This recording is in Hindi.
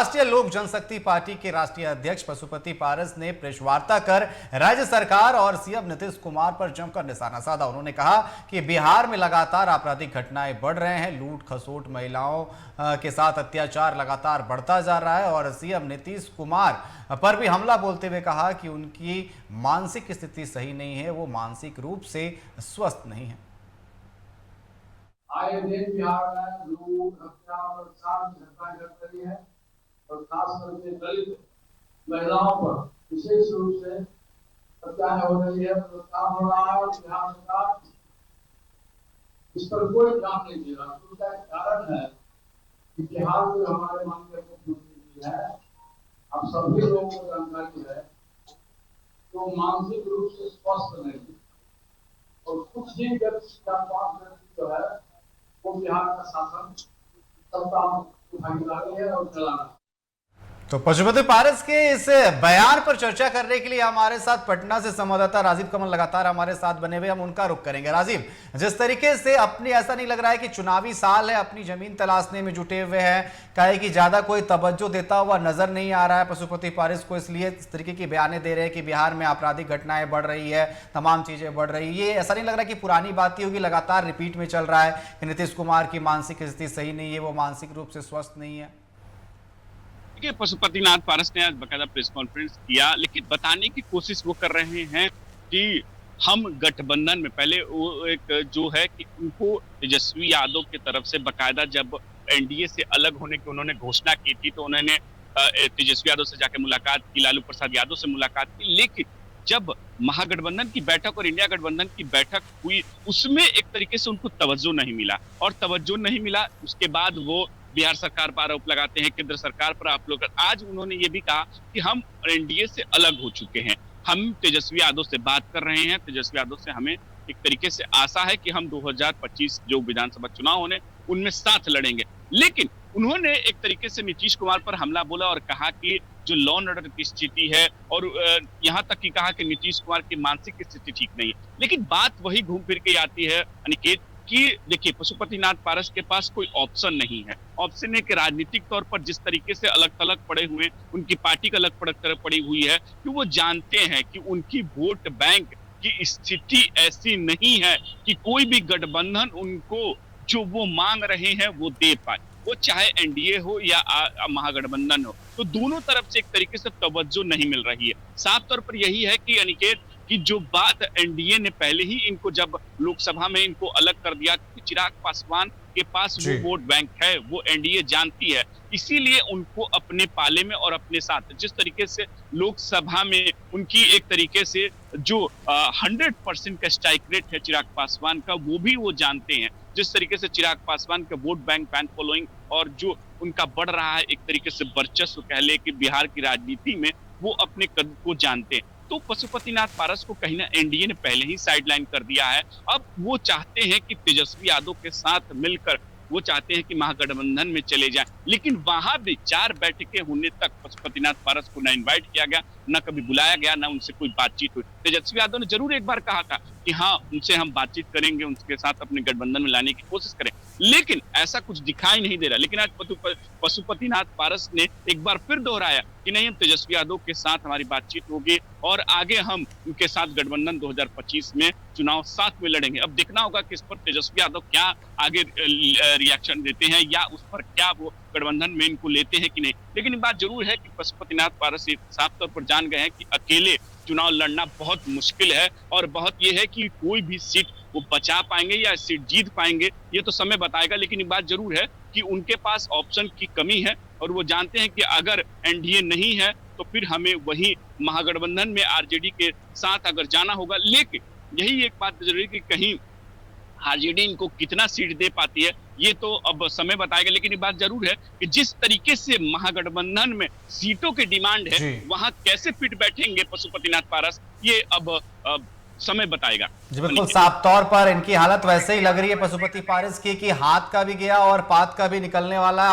राष्ट्रीय लोक जनशक्ति पार्टी के राष्ट्रीय अध्यक्ष पशुपति पारस ने प्रेस वार्ता कर राज्य सरकार और सीएम नीतीश कुमार पर जमकर निशाना साधा। उन्होंने कहा कि बिहार में लगातार आपराधिक घटनाएं बढ़ रहे हैं, लूट खसोट, महिलाओं के साथ अत्याचार लगातार बढ़ता जा रहा है और सीएम नीतीश कुमार पर भी हमला बोलते हुए कहा कि उनकी मानसिक स्थिति सही नहीं है, वो मानसिक रूप से स्वस्थ नहीं है। आए दिन बिहार में लूट, हत्या और घटनाएं घट रही है और खास करके दलित महिलाओं पर विशेष रूप से हत्याएं हो रही है, काम हो रहा है और बिहार सरकार इस पर कोई ध्यान नहीं दे रहा। उसका एक कारण है कि बिहार में हमारे माननीय मुख्यमंत्री है, आप सभी लोगों को जानकारी है, तो मानसिक रूप से स्वस्थ नहीं है और कुछ ही व्यक्ति जो है वो बिहार का शासन सत्ता भागीदारी है और चलाना। तो पशुपति पारस के इस बयान पर चर्चा करने के लिए हमारे साथ पटना से संवाददाता राजीव कमल लगातार हमारे साथ बने हुए, हम उनका रुख करेंगे। राजीव, जिस तरीके से अपनी ऐसा नहीं लग रहा है कि चुनावी साल है, अपनी जमीन तलाशने में जुटे हुए हैं, कहे कि ज्यादा कोई तवज्जो देता हुआ नजर नहीं आ रहा है पशुपति पारस को, इसलिए इस तरीके की बयानें दे रहे हैं कि बिहार में आपराधिक घटनाएं बढ़ रही है, तमाम चीजें बढ़ रही है। ये ऐसा नहीं लग रहा कि पुरानी बात ही होगी, लगातार रिपीट में चल रहा है कि नीतीश कुमार की मानसिक स्थिति सही नहीं है, वो मानसिक रूप से स्वस्थ नहीं है। पशुपतिनाथ पारस ने आज बकायदा प्रेस कॉन्फ्रेंस किया, लेकिन बताने की कोशिश वो कर रहे हैं कि हम गठबंधन में पहले वो एक जो है कि उनको तेजस्वी यादव की तरफ से बकायदा जब एनडीए से अलग होने की उन्होंने घोषणा की थी तो उन्होंने तेजस्वी यादव से जाकर मुलाकात की, लालू प्रसाद यादव से मुलाकात की, लेकिन जब महागठबंधन की बैठक और इंडिया गठबंधन की बैठक हुई उसमें एक तरीके से उनको तवज्जो नहीं मिला और तवज्जो नहीं मिला उसके बाद वो बिहार सरकार पर आरोप लगाते हैं, केंद्र सरकार पर आप लोग। आज उन्होंने ये भी कहा कि हम एनडीए से अलग हो चुके हैं, हम तेजस्वी यादव से बात कर रहे हैं, तेजस्वी यादव से हमें एक तरीके से आशा है कि हम 2025 जो विधानसभा चुनाव होने उनमें साथ लड़ेंगे। लेकिन उन्होंने एक तरीके से नीतीश कुमार पर हमला बोला और कहा कि जो लॉ एंड ऑर्डर की स्थिति है और यहाँ तक कि कहा कि नीतीश कुमार की मानसिक स्थिति ठीक नहीं है। लेकिन बात वही घूम फिर के आती है अनिकेत कि देखिए पशुपतिनाथ पारस के पास कोई ऑप्शन नहीं है। ऑप्शन है कि राजनीतिक तौर पर जिस तरीके से अलग थलग पड़े हुए, उनकी पार्टी का अलग पड़ी हुई है कि वो जानते हैं कि उनकी वोट बैंक की स्थिति ऐसी नहीं है कि कोई भी गठबंधन उनको जो वो मांग रहे हैं वो दे पाए, वो चाहे एनडीए हो या महागठबंधन हो, तो दोनों तरफ से एक तरीके से तवज्जो नहीं मिल रही है। साफ तौर पर यही है कि अनिकेत कि जो बात एनडीए ने पहले ही इनको जब लोकसभा में इनको अलग कर दिया कि चिराग पासवान के पास वो वोट बैंक है, वो एनडीए जानती है, इसीलिए उनको अपने पाले में और अपने साथ जिस तरीके से लोकसभा में उनकी एक तरीके से जो 100% का स्ट्राइक रेट है चिराग पासवान का, वो भी वो जानते हैं। जिस तरीके से चिराग पासवान का वोट बैंक फैन फॉलोइंग और जो उनका बढ़ रहा है एक तरीके से वर्चस्व कह ले कि बिहार की राजनीति में, वो अपने कद को जानते हैं। तो पशुपतिनाथ पारस को कहीं ना एनडीए ने पहले ही साइडलाइन कर दिया है। अब वो चाहते हैं कि तेजस्वी यादव के साथ मिलकर वो चाहते हैं कि महागठबंधन में चले जाएं, लेकिन वहां भी 4 बैठकें होने तक पशुपतिनाथ पारस को न इनवाइट किया गया, न कभी बुलाया गया, न उनसे कोई बातचीत हुई। तेजस्वी यादव ने जरूर एक बार कहा था कि हाँ उनसे हम बातचीत करेंगे, उनके साथ अपने गठबंधन में लाने की कोशिश करें, लेकिन ऐसा कुछ दिखाई नहीं दे रहा। लेकिन आज पशुपतिनाथ पारस ने एक बार फिर दोहराया कि नहीं, हम तेजस्वी यादव के साथ हमारी बातचीत होगी और आगे हम उनके साथ गठबंधन 2025 में चुनाव साथ में लड़ेंगे। अब देखना होगा कि इस पर तेजस्वी यादव क्या आगे रिएक्शन देते हैं या उस पर क्या वो गठबंधन में इनको लेते हैं कि नहीं। लेकिन बात जरूर है कि पशुपतिनाथ पारस साफ तौर पर जान गए हैं कि अकेले चुनाव लड़ना बहुत मुश्किल है और बहुत ये है कि कोई भी सीट वो बचा पाएंगे या सीट जीत पाएंगे ये तो समय बताएगा। लेकिन एक बात जरूर है कि उनके पास ऑप्शन की कमी है और वो जानते हैं कि अगर एनडीए नहीं है तो फिर हमें वही महागठबंधन में आरजेडी के साथ अगर जाना होगा। लेकिन यही एक बात जरूरी कि कहीं आरजेडी इनको कितना सीट दे पाती है ये तो अब समय बताएगा। लेकिन ये बात जरूर है कि जिस तरीके से महागठबंधन में सीटों की डिमांड है वहां कैसे फिट बैठेंगे पशुपतिनाथ पारस, ये अब समय बताएगा। जी बिल्कुल, साफ तौर पर इनकी हालत वैसे ही लग रही है पशुपति पारस की कि हाथ का भी गया और पात का भी निकलने वाला है।